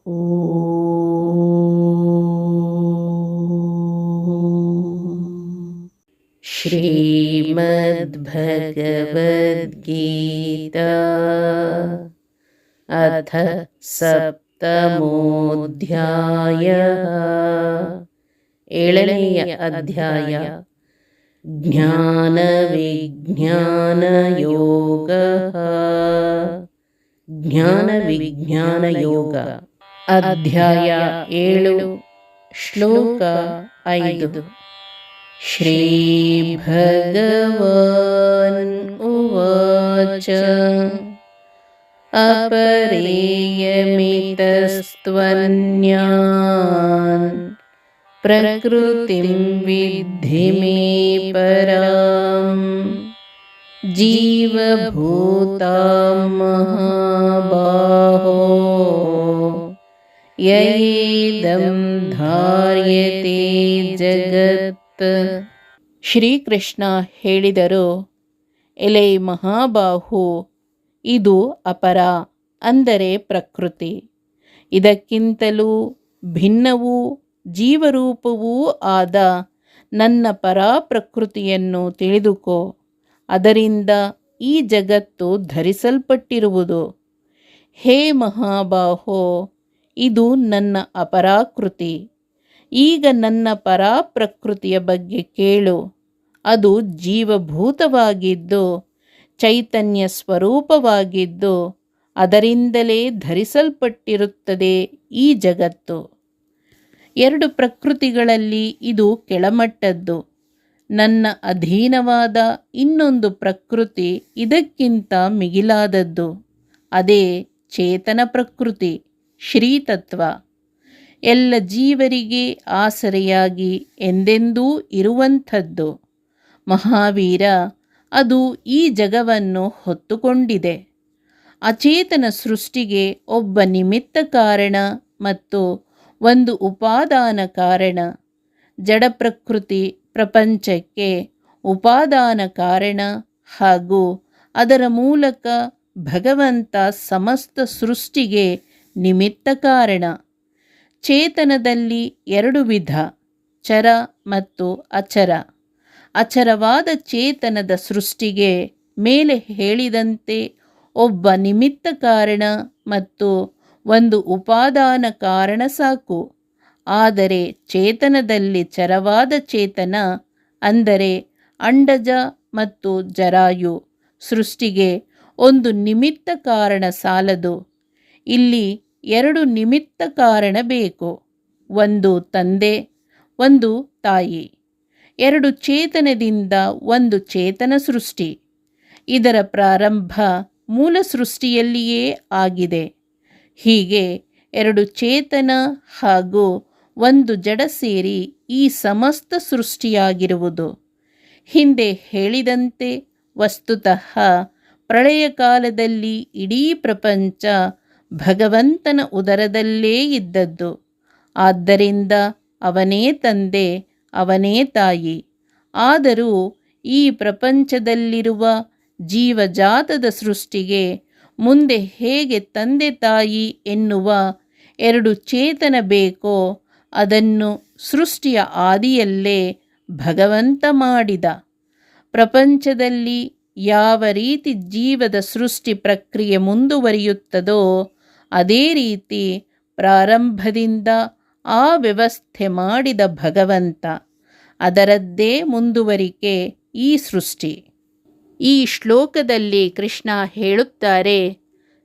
ಶ್ರೀಮದ್ಭಗವದ್ಗೀತಾ ಅಥ ಸಪ್ತಮೋಧ್ಯಾಯಃ ಏಳನೆಯ ಅಧ್ಯಾಯ ಜ್ಞಾನವಿಜ್ಞಾನಯೋಗಃ ಜ್ಞಾನವಿಜ್ಞಾನಯೋಗ ಅಧ್ಯಾಯ 7 ಶ್ಲೋಕ 5 ಶ್ರೀಭಗವಾನ್ ಉವಾಚ ಅಪರೇಯಮಿತಸ್ತ್ವನ್ಯಾನ್ ಪ್ರಕೃತಿಂ ವಿದ್ಧಿ ಮೇ ಪರಾಂ ಜೀವಭೂತಾಂ ಮಹಾಬಾಹೋ ಯಯೇದಂ ಧಾರ್ಯತೆ ಜಗತ್. ಶ್ರೀಕೃಷ್ಣ ಹೇಳಿದರು, ಎಲೆ ಮಹಾಬಾಹು, ಇದು ಅಪರ ಅಂದರೆ ಪ್ರಕೃತಿ, ಇದಕ್ಕಿಂತಲೂ ಭಿನ್ನವೂ ಜೀವರೂಪವೂ ಆದ ನನ್ನ ಪರಾ ಪ್ರಕೃತಿಯನ್ನು ತಿಳಿದುಕೋ. ಅದರಿಂದ ಈ ಜಗತ್ತು ಧರಿಸಲ್ಪಟ್ಟಿರುವುದು. ಹೇ ಮಹಾಬಾಹೋ, ಇದು ನನ್ನ ಅಪರಾಕೃತಿ. ಈಗ ನನ್ನ ಪರಾಪ್ರಕೃತಿಯ ಬಗ್ಗೆ ಕೇಳು. ಅದು ಜೀವಭೂತವಾಗಿದ್ದು ಚೈತನ್ಯ ಸ್ವರೂಪವಾಗಿದ್ದು ಅದರಿಂದಲೇ ಧರಿಸಲ್ಪಟ್ಟಿರುತ್ತದೆ ಈ ಜಗತ್ತು. 2 ಪ್ರಕೃತಿಗಳಲ್ಲಿ ಇದು ಕೆಳಮಟ್ಟದ್ದು. ನನ್ನ ಅಧೀನವಾದ ಇನ್ನೊಂದು ಪ್ರಕೃತಿ ಇದಕ್ಕಿಂತ ಮಿಗಿಲಾದದ್ದು. ಅದೇ ಚೇತನ ಪ್ರಕೃತಿ, ಶ್ರೀತತ್ವ. ಎಲ್ಲ ಜೀವರಿಗೆ ಆಸರೆಯಾಗಿ ಎಂದೆಂದೂ ಇರುವಂಥದ್ದು. ಮಹಾವೀರ, ಅದು ಈ ಜಗವನ್ನು ಹೊತ್ತುಕೊಂಡಿದೆ. ಅಚೇತನ ಸೃಷ್ಟಿಗೆ ಒಬ್ಬ ನಿಮಿತ್ತ ಕಾರಣ ಮತ್ತು ಒಂದು ಉಪಾದಾನ ಕಾರಣ. ಜಡ ಪ್ರಕೃತಿ ಪ್ರಪಂಚಕ್ಕೆ ಉಪಾದಾನ ಕಾರಣ ಹಾಗೂ ಅದರ ಮೂಲಕ ಭಗವಂತ ಸಮಸ್ತ ಸೃಷ್ಟಿಗೆ ನಿಮಿತ್ತ ಕಾರಣ. ಚೇತನದಲ್ಲಿ 2 ವಿಧ, ಚರ ಮತ್ತು ಅಚರ. ಅಚರವಾದ ಚೇತನದ ಸೃಷ್ಟಿಗೆ ಮೇಲೆ ಹೇಳಿದಂತೆ ಒಬ್ಬ ನಿಮಿತ್ತ ಕಾರಣ ಮತ್ತು ಒಂದು ಉಪಾದಾನ ಕಾರಣ ಸಾಕು. ಆದರೆ ಚೇತನದಲ್ಲಿ ಚರವಾದ ಚೇತನ ಅಂದರೆ ಅಂಡಜ ಮತ್ತು ಜರಾಯು ಸೃಷ್ಟಿಗೆ ಒಂದು ನಿಮಿತ್ತ ಕಾರಣ ಸಾಲದು. ಇಲ್ಲಿ 2 ನಿಮಿತ್ತ ಕಾರಣ ಬೇಕು, ಒಂದು ತಂದೆ, ಒಂದು ತಾಯಿ. 2 ಚೇತನದಿಂದ ಒಂದು ಚೇತನ ಸೃಷ್ಟಿ. ಇದರ ಪ್ರಾರಂಭ ಮೂಲ ಸೃಷ್ಟಿಯಲ್ಲಿಯೇ ಆಗಿದೆ. ಹೀಗೆ 2 ಚೇತನ ಹಾಗೂ ಒಂದು ಜಡ ಸೇರಿ ಈ ಸಮಸ್ತ ಸೃಷ್ಟಿಯಾಗಿರುವುದು. ಹಿಂದೆ ಹೇಳಿದಂತೆ ವಸ್ತುತಃ ಪ್ರಳಯ ಕಾಲದಲ್ಲಿ ಇಡೀ ಪ್ರಪಂಚ ಭಗವಂತನ ಉದರದಲ್ಲೇ ಇದ್ದದ್ದು. ಆದ್ದರಿಂದ ಅವನೇ ತಂದೆ, ಅವನೇ ತಾಯಿ. ಆದರೂ ಈ ಪ್ರಪಂಚದಲ್ಲಿರುವ ಜೀವಜಾತದ ಸೃಷ್ಟಿಗೆ ಮುಂದೆ ಹೇಗೆ ತಂದೆ ತಾಯಿ ಎನ್ನುವ 2 ಚೇತನ ಬೇಕೋ ಅದನ್ನು ಸೃಷ್ಟಿಯ ಆದಿಯಲ್ಲೇ ಭಗವಂತ ಮಾಡಿದ. ಪ್ರಪಂಚದಲ್ಲಿ ಯಾವ ರೀತಿ ಜೀವದ ಸೃಷ್ಟಿ ಪ್ರಕ್ರಿಯೆ ಮುಂದುವರಿಯುತ್ತದೋ ಅದೇ ರೀತಿ ಪ್ರಾರಂಭದಿಂದ ಆ ವ್ಯವಸ್ಥೆ ಮಾಡಿದ ಭಗವಂತ. ಅದರದ್ದೇ ಮುಂದುವರಿಕೆ ಈ ಸೃಷ್ಟಿ. ಈ ಶ್ಲೋಕದಲ್ಲಿ ಕೃಷ್ಣ ಹೇಳುತ್ತಾರೆ,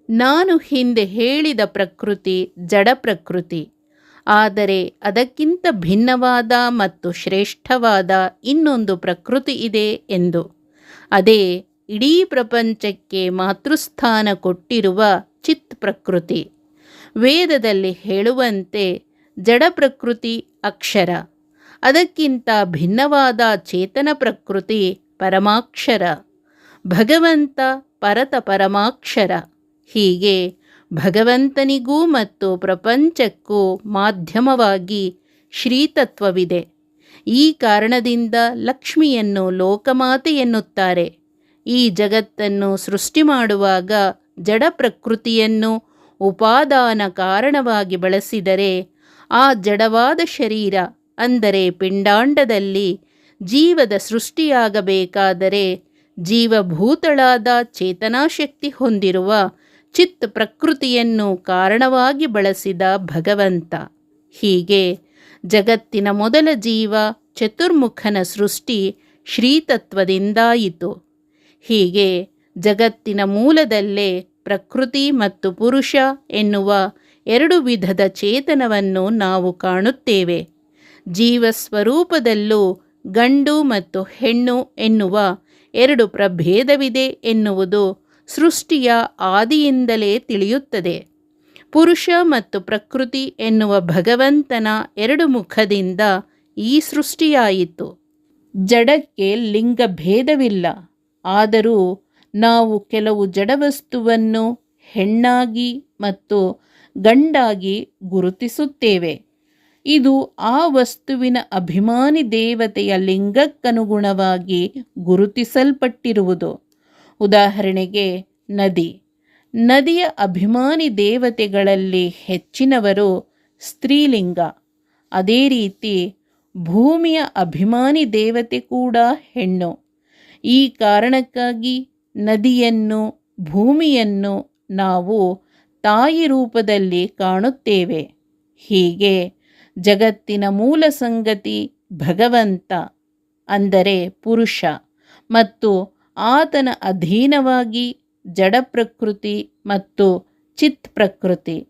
ನಾನು ಹಿಂದೆ ಹೇಳಿದ ಪ್ರಕೃತಿ ಜಡ ಪ್ರಕೃತಿ. ಆದರೆ ಅದಕ್ಕಿಂತ ಭಿನ್ನವಾದ ಮತ್ತು ಶ್ರೇಷ್ಠವಾದ ಇನ್ನೊಂದು ಪ್ರಕೃತಿ ಇದೆ ಎಂದು. ಅದೇ ಇಡೀ ಪ್ರಪಂಚಕ್ಕೆ ಮಾತೃಸ್ಥಾನ ಕೊಟ್ಟಿರುವ ಚಿತ್ ಪ್ರಕೃತಿ. ವೇದದಲ್ಲಿ ಹೇಳುವಂತೆ ಜಡ ಪ್ರಕೃತಿ ಅಕ್ಷರ, ಅದಕ್ಕಿಂತ ಭಿನ್ನವಾದ ಚೇತನ ಪ್ರಕೃತಿ ಪರಮಾಕ್ಷರ. ಭಗವಂತ ಪರತ ಪರಮಾಕ್ಷರ. ಹೀಗೆ ಭಗವಂತನಿಗೂ ಮತ್ತು ಪ್ರಪಂಚಕ್ಕೂ ಮಾಧ್ಯಮವಾಗಿ ಶ್ರೀತತ್ವವಿದೆ. ಈ ಕಾರಣದಿಂದ ಲಕ್ಷ್ಮಿಯನ್ನು ಲೋಕಮಾತೆ ಎನ್ನುತ್ತಾರೆ. ಈ ಜಗತ್ತನ್ನು ಸೃಷ್ಟಿ ಮಾಡುವಾಗ ಜಡ ಪ್ರಕೃತಿಯನ್ನು ಉಪಾದಾನ ಕಾರಣವಾಗಿ ಬಳಸಿದರೆ ಆ ಜಡವಾದ ಶರೀರ ಅಂದರೆ ಪಿಂಡಾಂಡದಲ್ಲಿ ಜೀವದ ಸೃಷ್ಟಿಯಾಗಬೇಕಾದರೆ ಜೀವಭೂತಳಾದ ಚೇತನಾಶಕ್ತಿ ಹೊಂದಿರುವ ಚಿತ್ ಪ್ರಕೃತಿಯನ್ನು ಕಾರಣವಾಗಿ ಬಳಸಿದ ಭಗವಂತ. ಹೀಗೆ ಜಗತ್ತಿನ ಮೊದಲ ಜೀವ ಚತುರ್ಮುಖನ ಸೃಷ್ಟಿ ಶ್ರೀತತ್ವದಿಂದಾಯಿತು. ಹೀಗೆ ಜಗತ್ತಿನ ಮೂಲದಲ್ಲೇ ಪ್ರಕೃತಿ ಮತ್ತು ಪುರುಷ ಎನ್ನುವ ಎರಡು ವಿಧದ ಚೇತನವನ್ನು ನಾವು ಕಾಣುತ್ತೇವೆ. ಜೀವಸ್ವರೂಪದಲ್ಲೂ ಗಂಡು ಮತ್ತು ಹೆಣ್ಣು ಎನ್ನುವ ಎರಡು ಪ್ರಭೇದವಿದೆ ಎನ್ನುವುದು ಸೃಷ್ಟಿಯ ಆದಿಯಿಂದಲೇ ತಿಳಿಯುತ್ತದೆ. ಪುರುಷ ಮತ್ತು ಪ್ರಕೃತಿ ಎನ್ನುವ ಭಗವಂತನ ಎರಡು ಮುಖದಿಂದ ಈ ಸೃಷ್ಟಿಯಾಯಿತು. ಜಡಕ್ಕೆ ಲಿಂಗಭೇದವಿಲ್ಲ. ಆದರೂ ನಾವು ಕೆಲವು ಜಡವಸ್ತುವನ್ನು ಹೆಣ್ಣಾಗಿ ಮತ್ತು ಗಂಡಾಗಿ ಗುರುತಿಸುತ್ತೇವೆ. ಇದು ಆ ವಸ್ತುವಿನ ಅಭಿಮಾನಿ ದೇವತೆಯ ಲಿಂಗಕ್ಕನುಗುಣವಾಗಿ ಗುರುತಿಸಲ್ಪಟ್ಟಿರುವುದು. ಉದಾಹರಣೆಗೆ ನದಿಯ ಅಭಿಮಾನಿ ದೇವತೆಗಳಲ್ಲಿ ಹೆಚ್ಚಿನವರು ಸ್ತ್ರೀಲಿಂಗ. ಅದೇ ರೀತಿ ಭೂಮಿಯ ಅಭಿಮಾನಿ ದೇವತೆ ಕೂಡ ಹೆಣ್ಣು. ಈ ಕಾರಣಕ್ಕಾಗಿ ನದಿಯನ್ನು, ಭೂಮಿಯನ್ನು ನಾವು ತಾಯಿ ರೂಪದಲ್ಲಿ ಕಾಣುತ್ತೇವೆ. ಹೀಗೆ ಜಗತ್ತಿನ ಮೂಲ ಸಂಗತಿ ಭಗವಂತ ಅಂದರೆ ಪುರುಷ ಮತ್ತು ಆತನ ಅಧೀನವಾಗಿ ಜಡ ಪ್ರಕೃತಿ ಮತ್ತು ಚಿತ್ ಪ್ರಕೃತಿ.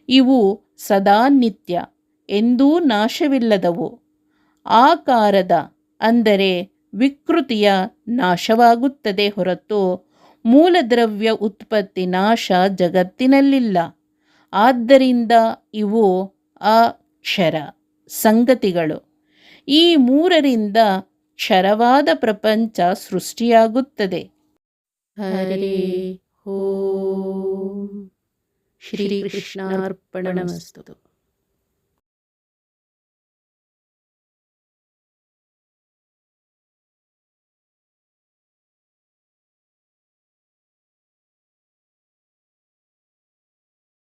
ಇವು ಸದಾ ನಿತ್ಯ, ಎಂದೂ ನಾಶವಿಲ್ಲದವು. ಆಕಾರದ ಅಂದರೆ ವಿಕೃತಿಯ ನಾಶವಾಗುತ್ತದೆ ಹೊರತು ಮೂಲದ್ರವ್ಯ ಉತ್ಪತ್ತಿ ನಾಶ ಜಗತ್ತಿನಲ್ಲಿಲ್ಲ. ಆದ್ದರಿಂದ ಇವು ಅಕ್ಷರ ಸಂಗತಿಗಳು. ಈ ಮೂರರಿಂದ ಕ್ಷರವಾದ ಪ್ರಪಂಚ ಸೃಷ್ಟಿಯಾಗುತ್ತದೆ. ಹರೇ ಓಂ. ಶ್ರೀಕೃಷ್ಣಾರ್ಪಣಮಸ್ತು.